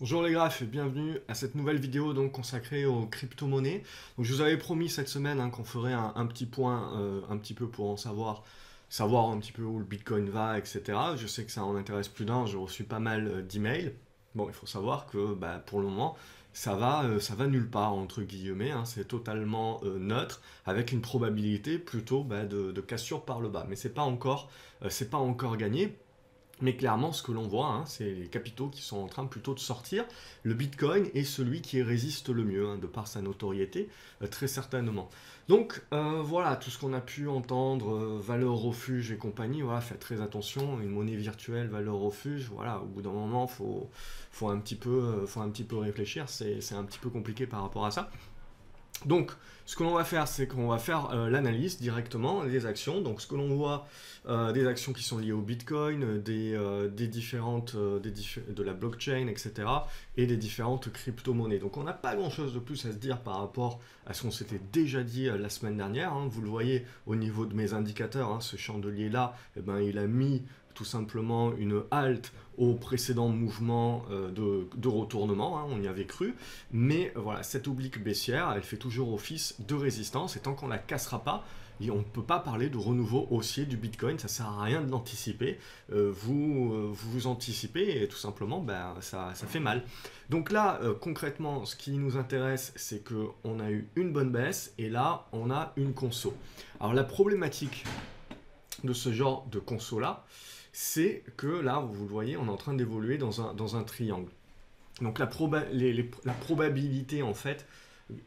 Bonjour les graphes et bienvenue à cette nouvelle vidéo donc consacrée aux crypto-monnaies. Donc je vous avais promis cette semaine qu'on ferait un petit point un petit peu pour en savoir un petit peu où le Bitcoin va, etc. Je sais que ça en intéresse plus d'un, j'ai reçu pas mal d'emails. Bon, il faut savoir que pour le moment, ça va nulle part, entre guillemets, hein. C'est totalement neutre, avec une probabilité plutôt de cassure par le bas. Mais c'est pas encore gagné. Mais clairement, ce que l'on voit, hein, c'est les capitaux qui sont en train plutôt de sortir. Le Bitcoin est celui qui résiste le mieux, hein, de par sa notoriété, très certainement. Donc voilà, tout ce qu'on a pu entendre, valeur refuge et compagnie, voilà, faites très attention, une monnaie virtuelle, valeur refuge, voilà, au bout d'un moment, faut un petit peu réfléchir, c'est un petit peu compliqué par rapport à ça. Donc, ce que l'on va faire, c'est qu'on va faire l'analyse directement des actions. Donc, ce que l'on voit, des actions qui sont liées au Bitcoin, des différentes, de la blockchain, etc., et des différentes crypto-monnaies. Donc, on n'a pas grand-chose de plus à se dire par rapport à ce qu'on s'était déjà dit la semaine dernière, hein. Vous le voyez au niveau de mes indicateurs, hein, ce chandelier-là, eh ben, il a mis tout simplement une halte au précédent mouvement de retournement, hein, on y avait cru. Mais voilà, cette oblique baissière, elle fait toujours office de résistance et tant qu'on ne la cassera pas, on ne peut pas parler de renouveau haussier du Bitcoin, ça sert à rien de l'anticiper. Vous anticipez et tout simplement, ça fait mal. Donc là, concrètement, ce qui nous intéresse, c'est qu'on a eu une bonne baisse et là, on a une conso. Alors la problématique de ce genre de conso-là, c'est que là, vous le voyez, on est en train d'évoluer dans un triangle. Donc la probabilité en fait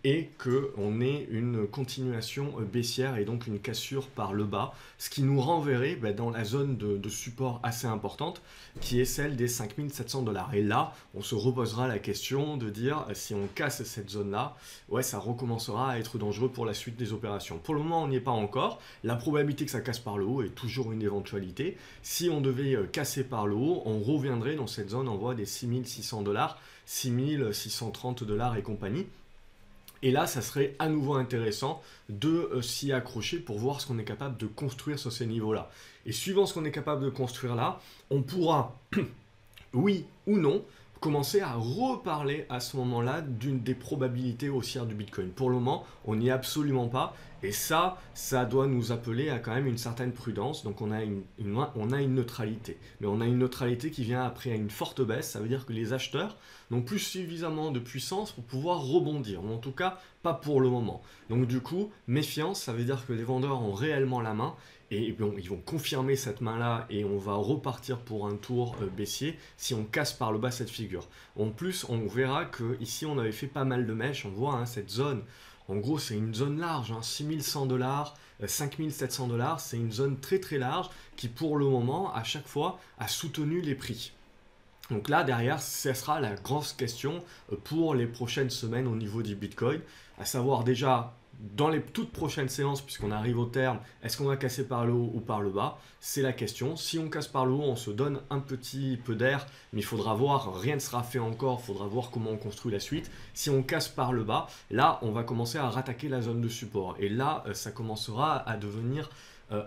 est qu'on ait une continuation baissière et donc une cassure par le bas, ce qui nous renverrait dans la zone de support assez importante qui est celle des 5 700 $. Et là, on se reposera la question de dire si on casse cette zone-là, ouais, ça recommencera à être dangereux pour la suite des opérations. Pour le moment, on n'y est pas encore. La probabilité que ça casse par le haut est toujours une éventualité. Si on devait casser par le haut, on reviendrait dans cette zone en voie des 6 600 $, 6 630 $ et compagnie. Et là, ça serait à nouveau intéressant de s'y accrocher pour voir ce qu'on est capable de construire sur ces niveaux-là. Et suivant ce qu'on est capable de construire là, on pourra, oui ou non, commencer à reparler à ce moment-là d'une des probabilités haussières du Bitcoin. Pour le moment, on n'y est absolument pas. Et ça doit nous appeler à quand même une certaine prudence. Donc on a on a une neutralité. Mais on a une neutralité qui vient après une forte baisse. Ça veut dire que les acheteurs n'ont plus suffisamment de puissance pour pouvoir rebondir. Ou en tout cas, pas pour le moment. Donc du coup, méfiance, ça veut dire que les vendeurs ont réellement la main. Et bon, ils vont confirmer cette main-là et on va repartir pour un tour baissier si on casse par le bas cette figure. En plus, on verra que ici on avait fait pas mal de mèches. On voit, hein, cette zone. En gros, c'est une zone large, hein, 6 100 $, 5 700 $. C'est une zone très très large qui, pour le moment, à chaque fois, a soutenu les prix. Donc là, derrière, ce sera la grosse question pour les prochaines semaines au niveau du Bitcoin, à savoir déjà dans les toutes prochaines séances, puisqu'on arrive au terme, est-ce qu'on va casser par le haut ou par le bas? C'est la question. Si on casse par le haut, on se donne un petit peu d'air, mais il faudra voir, rien ne sera fait encore, il faudra voir comment on construit la suite. Si on casse par le bas, là, on va commencer à rattaquer la zone de support. Et là, ça commencera à devenir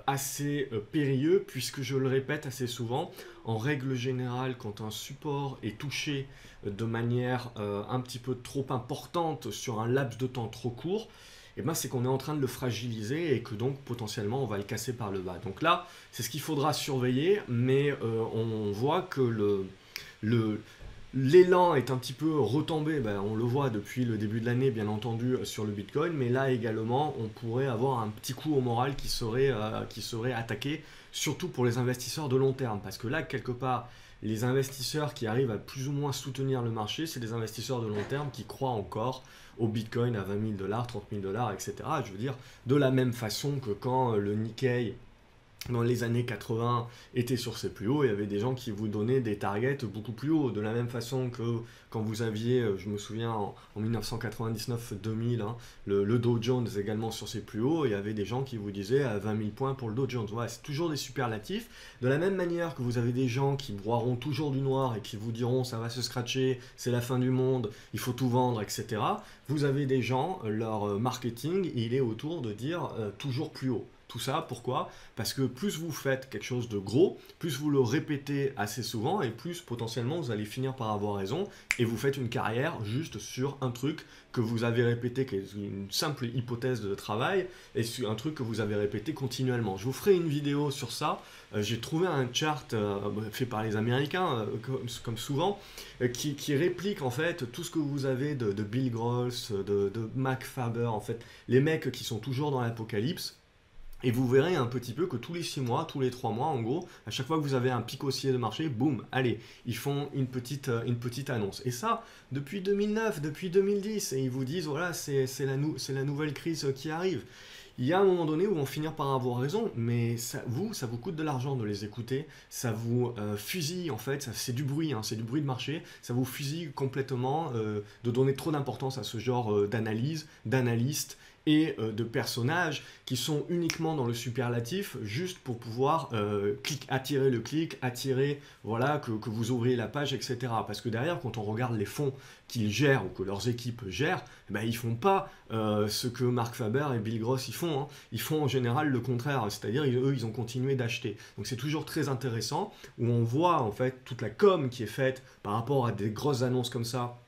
assez périlleux, puisque je le répète assez souvent, en règle générale, quand un support est touché de manière un petit peu trop importante sur un laps de temps trop court, et ben c'est qu'on est en train de le fragiliser et que donc potentiellement on va le casser par le bas. Donc là, c'est ce qu'il faudra surveiller, mais on voit que le, l'élan est un petit peu retombé, on le voit depuis le début de l'année bien entendu sur le Bitcoin, mais là également on pourrait avoir un petit coup au moral qui serait attaqué, surtout pour les investisseurs de long terme, parce que là quelque part les investisseurs qui arrivent à plus ou moins soutenir le marché, c'est des investisseurs de long terme qui croient encore au Bitcoin à 20 000 $, 30 000 $, etc. Je veux dire, de la même façon que quand le Nikkei dans les années 80 était sur ses plus hauts, il y avait des gens qui vous donnaient des targets beaucoup plus hauts. De la même façon que quand vous aviez, je me souviens en 1999-2000, hein, le Dow Jones également sur ses plus hauts, il y avait des gens qui vous disaient à 20 000 points pour le Dow Jones. Voilà, c'est toujours des superlatifs. De la même manière que vous avez des gens qui broieront toujours du noir et qui vous diront ça va se scratcher, c'est la fin du monde, il faut tout vendre, etc. Vous avez des gens, leur marketing, il est autour de dire toujours plus haut. Tout ça, pourquoi? Parce que plus vous faites quelque chose de gros, plus vous le répétez assez souvent et plus potentiellement vous allez finir par avoir raison et vous faites une carrière juste sur un truc que vous avez répété, qui est une simple hypothèse de travail et sur un truc que vous avez répété continuellement. Je vous ferai une vidéo sur ça. J'ai trouvé un chart fait par les Américains, comme souvent, qui réplique en fait tout ce que vous avez de Bill Gross, de Mac Faber, en fait, les mecs qui sont toujours dans l'apocalypse. Et vous verrez un petit peu que tous les 6 mois, tous les 3 mois, en gros, à chaque fois que vous avez un pic haussier de marché, boum, allez, ils font une petite annonce. Et ça, depuis 2009, depuis 2010, et ils vous disent, voilà, c'est la nouvelle crise qui arrive. Il y a un moment donné où on finir par avoir raison, mais ça vous coûte de l'argent de les écouter, ça vous fusille en fait, c'est du bruit, hein, c'est du bruit de marché, ça vous fusille complètement de donner trop d'importance à ce genre d'analyse, d'analystes et de personnages qui sont uniquement dans le superlatif juste pour pouvoir attirer le clic, attirer, voilà, que vous ouvriez la page, etc. Parce que derrière, quand on regarde les fonds qu'ils gèrent ou que leurs équipes gèrent, ben, ils font pas ce que Mark Faber et Bill Gross ils font. Hein. Ils font en général le contraire, c'est-à-dire eux, ils ont continué d'acheter. Donc c'est toujours très intéressant où on voit en fait toute la com qui est faite par rapport à des grosses annonces comme ça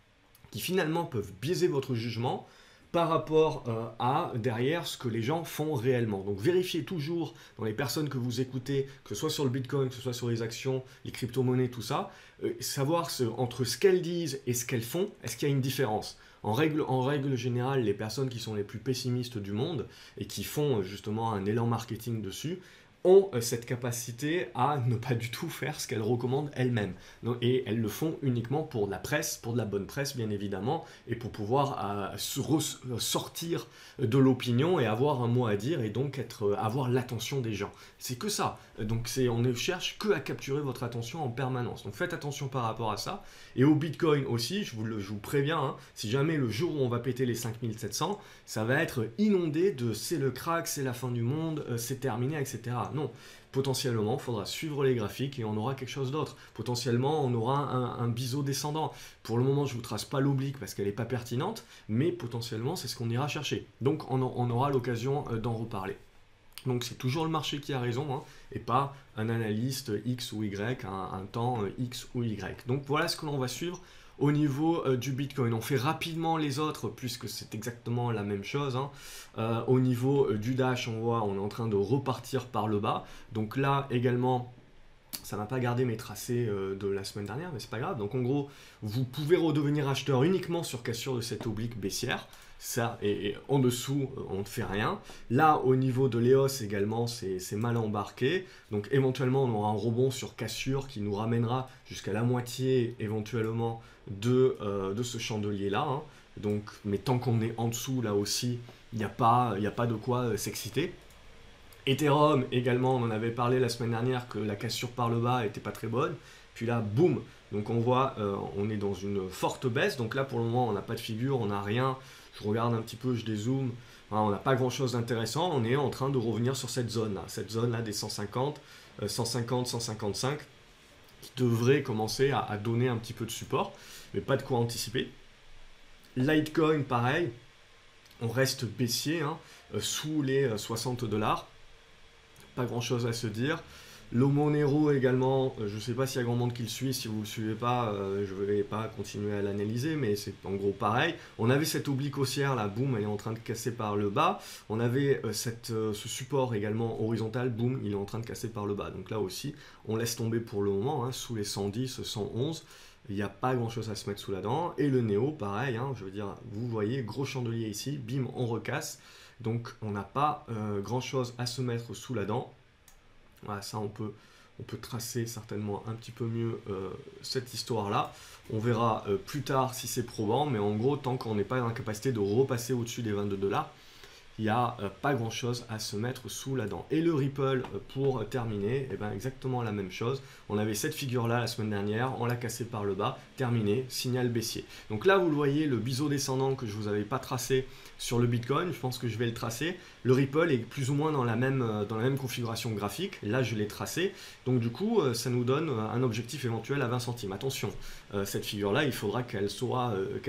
qui finalement peuvent biaiser votre jugement par rapport à derrière ce que les gens font réellement. Donc vérifiez toujours dans les personnes que vous écoutez, que ce soit sur le Bitcoin, que ce soit sur les actions, les crypto-monnaies, tout ça, savoir entre ce qu'elles disent et ce qu'elles font, est-ce qu'il y a une différence? En règle générale, les personnes qui sont les plus pessimistes du monde et qui font justement un élan marketing dessus, ont cette capacité à ne pas du tout faire ce qu'elles recommandent elles-mêmes. Et elles le font uniquement pour de la presse, pour de la bonne presse bien évidemment, et pour pouvoir sortir de l'opinion et avoir un mot à dire et donc avoir l'attention des gens. C'est que ça. Donc on ne cherche que à capturer votre attention en permanence. Donc faites attention par rapport à ça. Et au Bitcoin aussi, je vous préviens, hein, si jamais le jour où on va péter les 5700, ça va être inondé de c'est le crack, c'est la fin du monde, c'est terminé, etc. Non, potentiellement, il faudra suivre les graphiques et on aura quelque chose d'autre. Potentiellement, on aura un biseau descendant. Pour le moment, je ne vous trace pas l'oblique parce qu'elle n'est pas pertinente, mais potentiellement, c'est ce qu'on ira chercher. Donc, on aura l'occasion d'en reparler. Donc, c'est toujours le marché qui a raison, hein, et pas un analyste X ou Y, un temps X ou Y. Donc, voilà ce que l'on va suivre au niveau du Bitcoin. On fait rapidement les autres puisque c'est exactement la même chose. Hein. Au niveau du Dash, on voit on est en train de repartir par le bas. Donc là également, ça n'a pas gardé mes tracés de la semaine dernière, mais c'est pas grave. Donc en gros, vous pouvez redevenir acheteur uniquement sur cassure de cette oblique baissière. Ça, et en dessous, on ne fait rien. Là, au niveau de l'EOS également, c'est mal embarqué. Donc éventuellement, on aura un rebond sur cassure qui nous ramènera jusqu'à la moitié éventuellement de ce chandelier-là. Hein. Donc, mais tant qu'on est en dessous, là aussi, il n'y a pas de quoi s'exciter. Ethereum également, on en avait parlé la semaine dernière que la cassure par le bas n'était pas très bonne. Puis là, boum. Donc on voit, on est dans une forte baisse. Donc là, pour le moment, on n'a pas de figure, on n'a rien. Je regarde un petit peu, je dézoome. Enfin, on n'a pas grand chose d'intéressant. On est en train de revenir sur cette zone-là des 150, 150, 155, qui devrait commencer à donner un petit peu de support, mais pas de quoi anticiper. Litecoin, pareil, on reste baissier, hein, sous les 60$. Pas grand chose à se dire. Le Monero également, je ne sais pas s'il y a grand monde qui le suit, si vous ne le suivez pas, je ne vais pas continuer à l'analyser, mais c'est en gros pareil. On avait cette oblique haussière là, boum, elle est en train de casser par le bas. On avait ce support également horizontal, boum, il est en train de casser par le bas. Donc là aussi, on laisse tomber pour le moment, hein, sous les 110, 111. Il n'y a pas grand chose à se mettre sous la dent. Et le Néo, pareil, hein, je veux dire, vous voyez, gros chandelier ici, bim, on recasse. Donc on n'a pas grand chose à se mettre sous la dent. Voilà, ça on peut tracer certainement un petit peu mieux cette histoire-là. On verra plus tard si c'est probant, mais en gros, tant qu'on n'est pas dans la capacité de repasser au-dessus des 22$, il n'y a pas grand-chose à se mettre sous la dent. Et le Ripple, pour terminer, eh ben, exactement la même chose. On avait cette figure-là la semaine dernière, on l'a cassé par le bas, terminé, signal baissier. Donc là, vous le voyez, le biseau descendant que je ne vous avais pas tracé sur le Bitcoin, je pense que je vais le tracer. Le Ripple est plus ou moins dans la même configuration graphique. Là, je l'ai tracé. Donc du coup, ça nous donne un objectif éventuel à 20 centimes. Attention, cette figure-là, il faudra qu'elle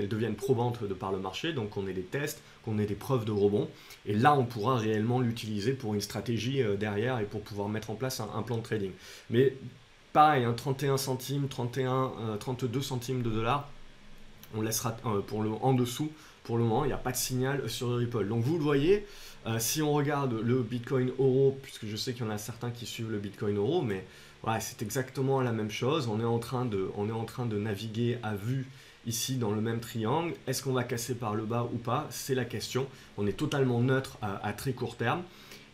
devienne probante de par le marché. Donc on ait des tests, qu'on ait des preuves de rebond. Et là, on pourra réellement l'utiliser pour une stratégie derrière et pour pouvoir mettre en place un plan de trading. Mais pareil, 31 centimes, 32 centimes de dollars, on laissera en dessous pour le moment, il n'y a pas de signal sur le Ripple. Donc vous le voyez, si on regarde le Bitcoin Euro, puisque je sais qu'il y en a certains qui suivent le Bitcoin Euro, mais voilà, c'est exactement la même chose. On est en train de naviguer à vue ici dans le même triangle. Est-ce qu'on va casser par le bas ou pas? C'est la question. On est totalement neutre à très court terme.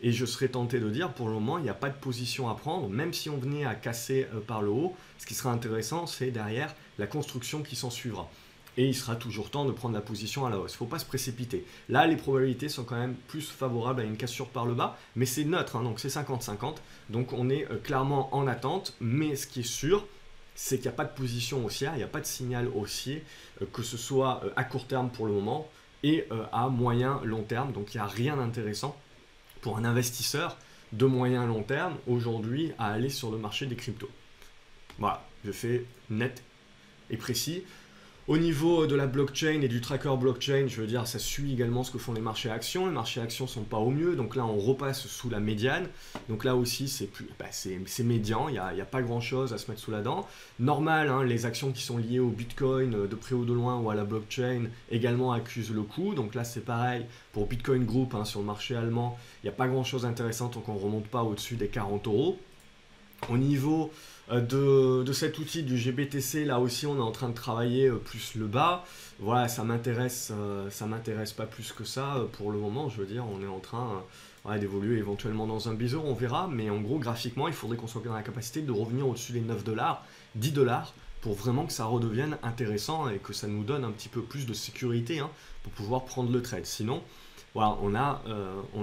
Et je serais tenté de dire, pour le moment, il n'y a pas de position à prendre, même si on venait à casser par le haut. Ce qui sera intéressant, c'est derrière la construction qui s'en suivra. Et il sera toujours temps de prendre la position à la hausse. Il ne faut pas se précipiter. Là, les probabilités sont quand même plus favorables à une cassure par le bas, mais c'est neutre, hein, donc c'est 50-50. Donc on est clairement en attente, mais ce qui est sûr, c'est qu'il n'y a pas de position haussière, il n'y a pas de signal haussier, que ce soit à court terme pour le moment et à moyen long terme. Donc il n'y a rien d'intéressant pour un investisseur de moyen long terme aujourd'hui à aller sur le marché des cryptos. Voilà, je fais net et précis. Au niveau de la blockchain et du tracker blockchain, je veux dire, ça suit également ce que font les marchés actions. Les marchés actions ne sont pas au mieux, donc là on repasse sous la médiane. Donc là aussi c'est médian, il n'y a pas grand chose à se mettre sous la dent. Normal, hein, les actions qui sont liées au Bitcoin de près ou de loin ou à la blockchain également accusent le coup. Donc là c'est pareil pour Bitcoin Group, hein, sur le marché allemand, il n'y a pas grand chose d'intéressant tant qu'on ne remonte pas au-dessus des 40 €. Au niveau de cet outil du GBTC, là aussi on est en train de travailler plus le bas. Voilà, ça m'intéresse pas plus que ça pour le moment. Je veux dire, on est en train d'évoluer éventuellement dans un biseau, on verra. Mais en gros, graphiquement, il faudrait qu'on soit dans la capacité de revenir au-dessus des 9 $, 10 $, pour vraiment que ça redevienne intéressant et que ça nous donne un petit peu plus de sécurité, hein, pour pouvoir prendre le trade. Sinon, voilà, on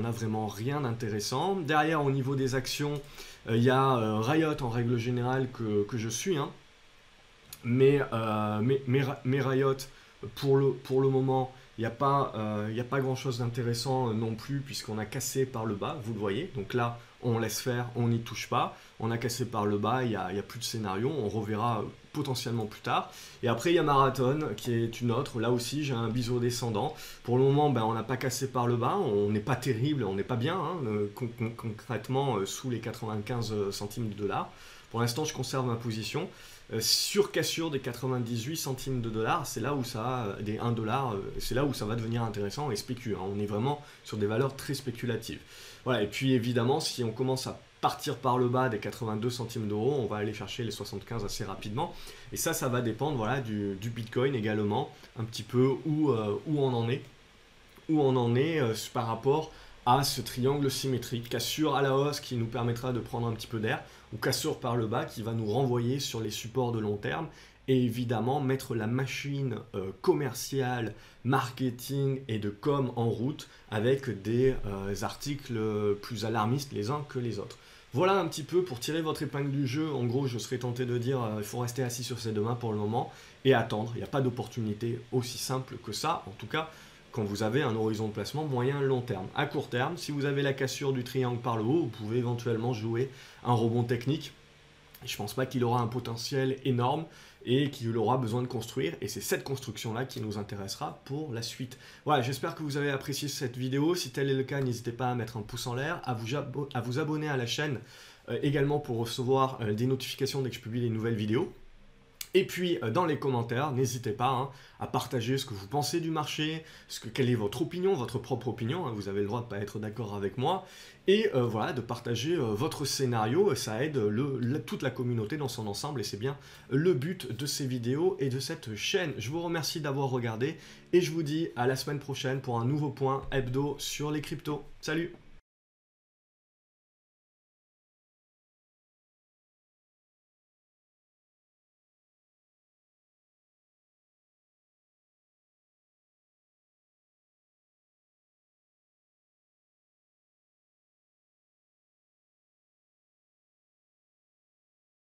a vraiment rien d'intéressant. Derrière, au niveau des actions, il y a Riot en règle générale que je suis, hein. mais Riot, pour le moment, il n'y a pas grand chose d'intéressant non plus, puisqu'on a cassé par le bas, vous le voyez. Donc là, on laisse faire, on n'y touche pas. On a cassé par le bas, il n'y a plus de scénario, on reverra potentiellement plus tard. Et après, il y a Marathon, qui est une autre. Là aussi, j'ai un biseau descendant. Pour le moment, on n'a pas cassé par le bas, on n'est pas terrible, on n'est pas bien, hein, concrètement, sous les 95 centimes de dollars. Pour l'instant, je conserve ma position. Sur cassure des 98 centimes de dollars, c'est là où ça, des 1 $, c'est là où ça va devenir intéressant et spécu, hein. On est vraiment sur des valeurs très spéculatives. Voilà, et puis évidemment, si on commence à partir par le bas des 82 centimes d'euros, on va aller chercher les 75 assez rapidement. Et ça va dépendre, voilà, du Bitcoin également, un petit peu où on en est. Où on en est par rapport à ce triangle symétrique. Cassure à la hausse qui nous permettra de prendre un petit peu d'air, ou cassure par le bas qui va nous renvoyer sur les supports de long terme. Et évidemment, mettre la machine commerciale, marketing et de com en route avec des articles plus alarmistes les uns que les autres. Voilà un petit peu pour tirer votre épingle du jeu. En gros, je serais tenté de dire il faut rester assis sur ses deux mains pour le moment et attendre. Il n'y a pas d'opportunité aussi simple que ça, en tout cas quand vous avez un horizon de placement moyen-long terme. À court terme, si vous avez la cassure du triangle par le haut, vous pouvez éventuellement jouer un rebond technique. Je ne pense pas qu'il aura un potentiel énorme et qu'il aura besoin de construire. Et c'est cette construction-là qui nous intéressera pour la suite. Voilà, j'espère que vous avez apprécié cette vidéo. Si tel est le cas, n'hésitez pas à mettre un pouce en l'air, à vous abonner à la chaîne également pour recevoir des notifications dès que je publie les nouvelles vidéos. Et puis dans les commentaires, n'hésitez pas, hein, à partager ce que vous pensez du marché, quelle est votre opinion, votre propre opinion, hein, vous avez le droit de ne pas être d'accord avec moi, et voilà, de partager votre scénario, ça aide toute la communauté dans son ensemble, et c'est bien le but de ces vidéos et de cette chaîne. Je vous remercie d'avoir regardé, et je vous dis à la semaine prochaine pour un nouveau point hebdo sur les cryptos. Salut!